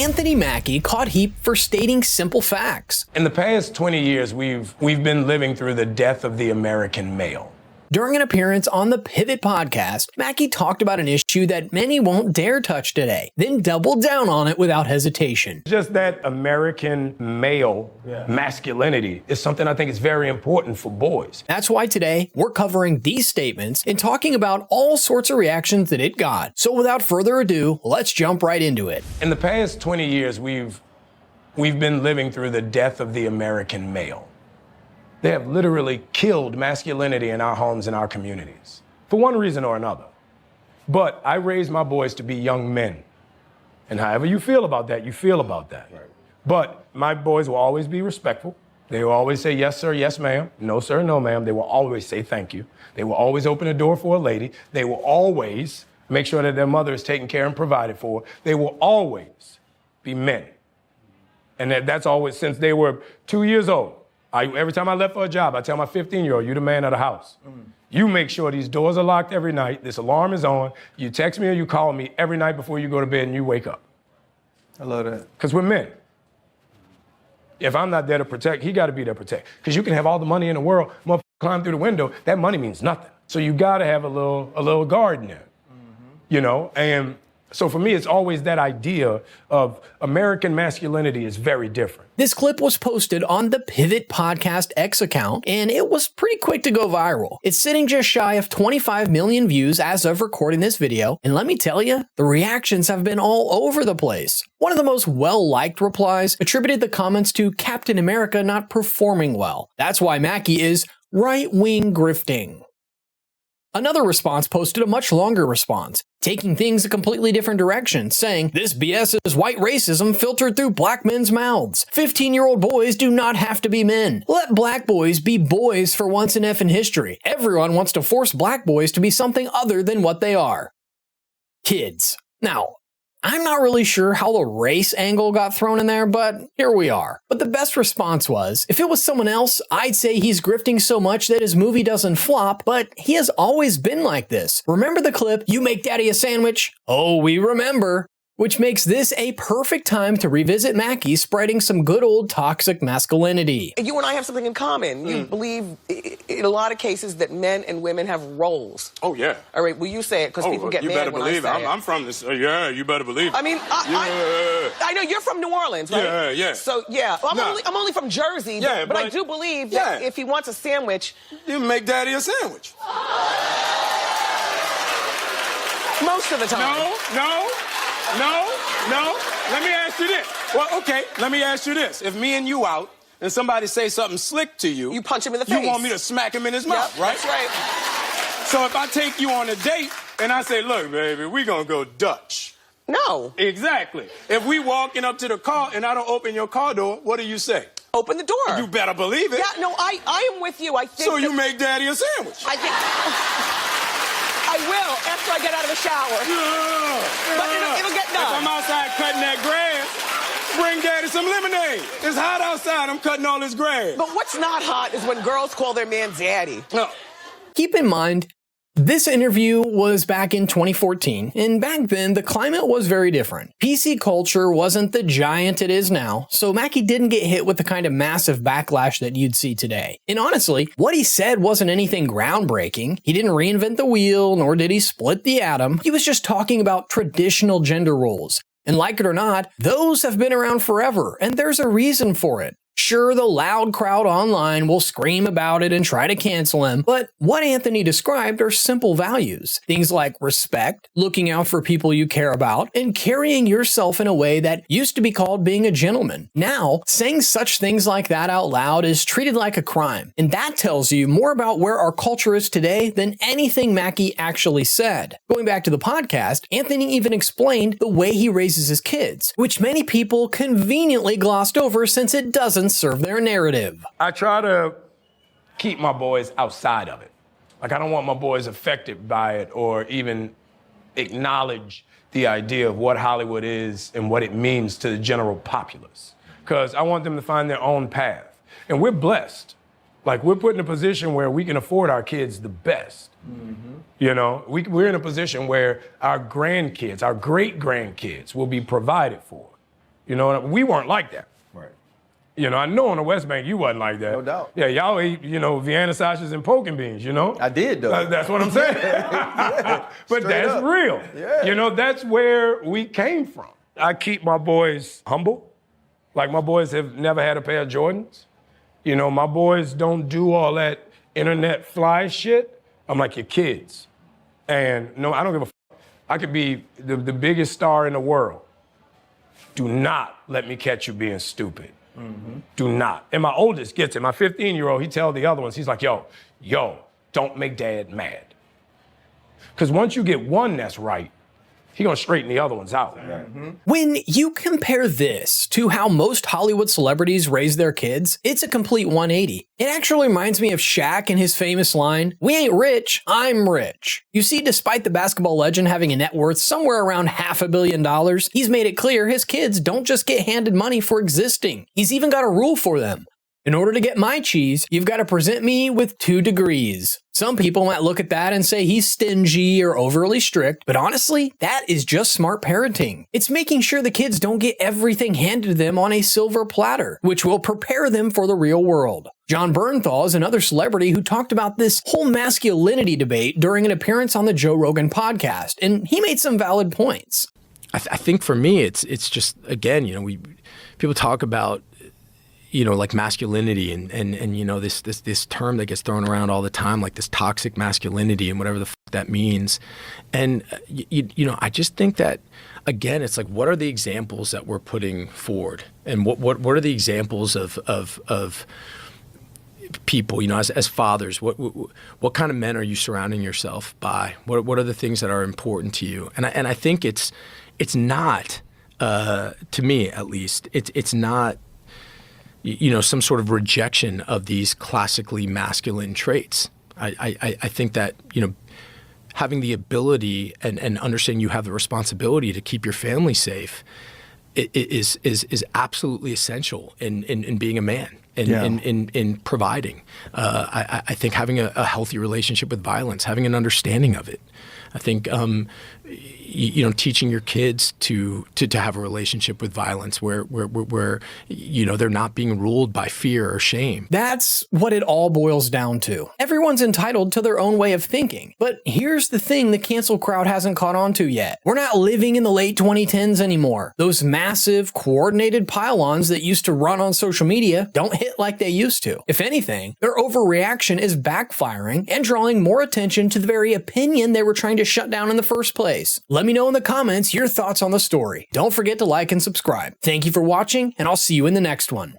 Anthony Mackie caught heat for stating simple facts. In the past 20 years, we've been living through the death of the American male. During an appearance on the Pivot podcast, Mackie talked about an issue that many won't dare touch today, then doubled down on it without hesitation. Just that American male masculinity is something I think is very important for boys. That's why today we're covering these statements and talking about all sorts of reactions that it got. So without further ado, let's jump right into it. In the past 20 years, we've been living through the death of the American male. They have literally killed masculinity in our homes and our communities, for one reason or another. But I raised my boys to be young men. And however you feel about that, you feel about that. Right. But my boys will always be respectful. They will always say, yes, sir, yes, ma'am. No, sir, no, ma'am. They will always say thank you. They will always open the door for a lady. They will always make sure that their mother is taken care and provided for. They will always be men. And that's always since they were 2 years old. Every time I left for a job, I tell my 15-year-old, you're the man of the house. You make sure these doors are locked every night, this alarm is on, you text me or you call me every night before you go to bed and you wake up. I love that. Because we're men. If I'm not there to protect, he got to be there to protect. Because you can have all the money in the world, motherfucker climb through the window, that money means nothing. So you got to have a little guard in there, you know? And so for me, it's always that idea of American masculinity is very different. This clip was posted on the Pivot Podcast X account, and it was pretty quick to go viral. It's sitting just shy of 25 million views as of recording this video, and let me tell you, the reactions have been all over the place. One of the most well-liked replies attributed the comments to Captain America not performing well. That's why Mackie is right-wing grifting. Another response posted a much longer response, taking things a completely different direction, saying, this BS is white racism filtered through black men's mouths. 15-year-old boys do not have to be men. Let black boys be boys for once in effing history. Everyone wants to force black boys to be something other than what they are. Kids. Now, I'm not really sure how the race angle got thrown in there, but here we are. But the best response was, if it was someone else, I'd say he's grifting so much that his movie doesn't flop, but he has always been like this. Remember the clip, "You make daddy a sandwich"? Oh, we remember. Which makes this a perfect time to revisit Mackie spreading some good old toxic masculinity. You and I have something in common. You believe in a lot of cases that men and women have roles. Oh, yeah. All right, well, you say it because people get mad when I say it. You better believe it. I'm from this. Yeah, you better believe it. I mean, I know you're from New Orleans, right? Yeah, yeah. So, yeah, I'm only from Jersey, yeah, but I do believe that if he wants a sandwich... You make daddy a sandwich. Most of the time. No. Let me ask you this. Well, okay, let me ask you this. If me and you out and somebody say something slick to you... You punch him in the face. You want me to smack him in his mouth, right? That's right. So if I take you on a date and I say, look, baby, we gonna go Dutch. No. Exactly. If we walking up to the car and I don't open your car door, what do you say? Open the door. You better believe it. Yeah, no, I am with you. I think so you make daddy a sandwich. I think... I will, after I get out of the shower. But it'll get done. If I'm outside cutting that grass, bring daddy some lemonade. It's hot outside, I'm cutting all this grass. But what's not hot is when girls call their man daddy. No. Keep in mind, this interview was back in 2014, and back then the climate was very different. PC culture wasn't the giant it is now, so Mackie didn't get hit with the kind of massive backlash that you'd see today. And honestly, what he said wasn't anything groundbreaking. He didn't reinvent the wheel, nor did he split the atom. He was just talking about traditional gender roles. And like it or not, those have been around forever, and there's a reason for it. Sure, the loud crowd online will scream about it and try to cancel him, but what Anthony described are simple values. Things like respect, looking out for people you care about, and carrying yourself in a way that used to be called being a gentleman. Now, saying such things like that out loud is treated like a crime, and that tells you more about where our culture is today than anything Mackie actually said. Going back to the podcast, Anthony even explained the way he raises his kids, which many people conveniently glossed over since it doesn't serve their narrative. I try to keep my boys outside of it. Like, I don't want my boys affected by it or even acknowledge the idea of what Hollywood is and what it means to the general populace. Because I want them to find their own path. And we're blessed. Like, we're put in a position where we can afford our kids the best. You know, we're in a position where our grandkids, our great-grandkids will be provided for. You know, we weren't like that. Right. You know, I know on the West Bank you wasn't like that. No doubt. Yeah, y'all ate, Vienna sausages and poke and beans, I did, though. That's what I'm saying. But that's up. real. Yeah. That's where we came from. I keep my boys humble. Like, my boys have never had a pair of Jordans. My boys don't do all that internet fly shit. I'm like, your kids. And no, I don't give a f. I could be the biggest star in the world. Do not let me catch you being stupid. Mm-hmm. Do not. And my oldest gets it. My 15-year-old, he tells the other ones, he's like, yo, don't make dad mad. Because once you get one that's right, he's going to straighten the other ones out. Mm-hmm. When you compare this to how most Hollywood celebrities raise their kids, it's a complete 180. It actually reminds me of Shaq and his famous line, "We ain't rich, I'm rich." You see, despite the basketball legend having a net worth somewhere around $500 million, he's made it clear his kids don't just get handed money for existing. He's even got a rule for them. In order to get my cheese, you've got to present me with 2 degrees. Some people might look at that and say he's stingy or overly strict, but honestly, that is just smart parenting. It's making sure the kids don't get everything handed to them on a silver platter, which will prepare them for the real world. John Bernthal is another celebrity who talked about this whole masculinity debate during an appearance on the Joe Rogan podcast, and he made some valid points. I think for me, it's just, again, people talk about like masculinity and this term that gets thrown around all the time, like this toxic masculinity and whatever the f that means. And, I just think that, again, it's like, what are the examples that we're putting forward? And what are the examples of people, as fathers? What kind of men are you surrounding yourself by? What are the things that are important to you? And I think it's not, to me at least, it's not, some sort of rejection of these classically masculine traits. I think that, having the ability and understanding you have the responsibility to keep your family safe is absolutely essential in being a man and in providing. I think having a healthy relationship with violence, having an understanding of it. I think teaching your kids to have a relationship with violence where they're not being ruled by fear or shame. That's what it all boils down to. Everyone's entitled to their own way of thinking. But here's the thing the cancel crowd hasn't caught on to yet. We're not living in the late 2010s anymore. Those massive, coordinated pile-ons that used to run on social media don't hit like they used to. If anything, their overreaction is backfiring and drawing more attention to the very opinion they were trying to shut down in the first place. Let me know in the comments your thoughts on the story. Don't forget to like and subscribe. Thank you for watching, and I'll see you in the next one.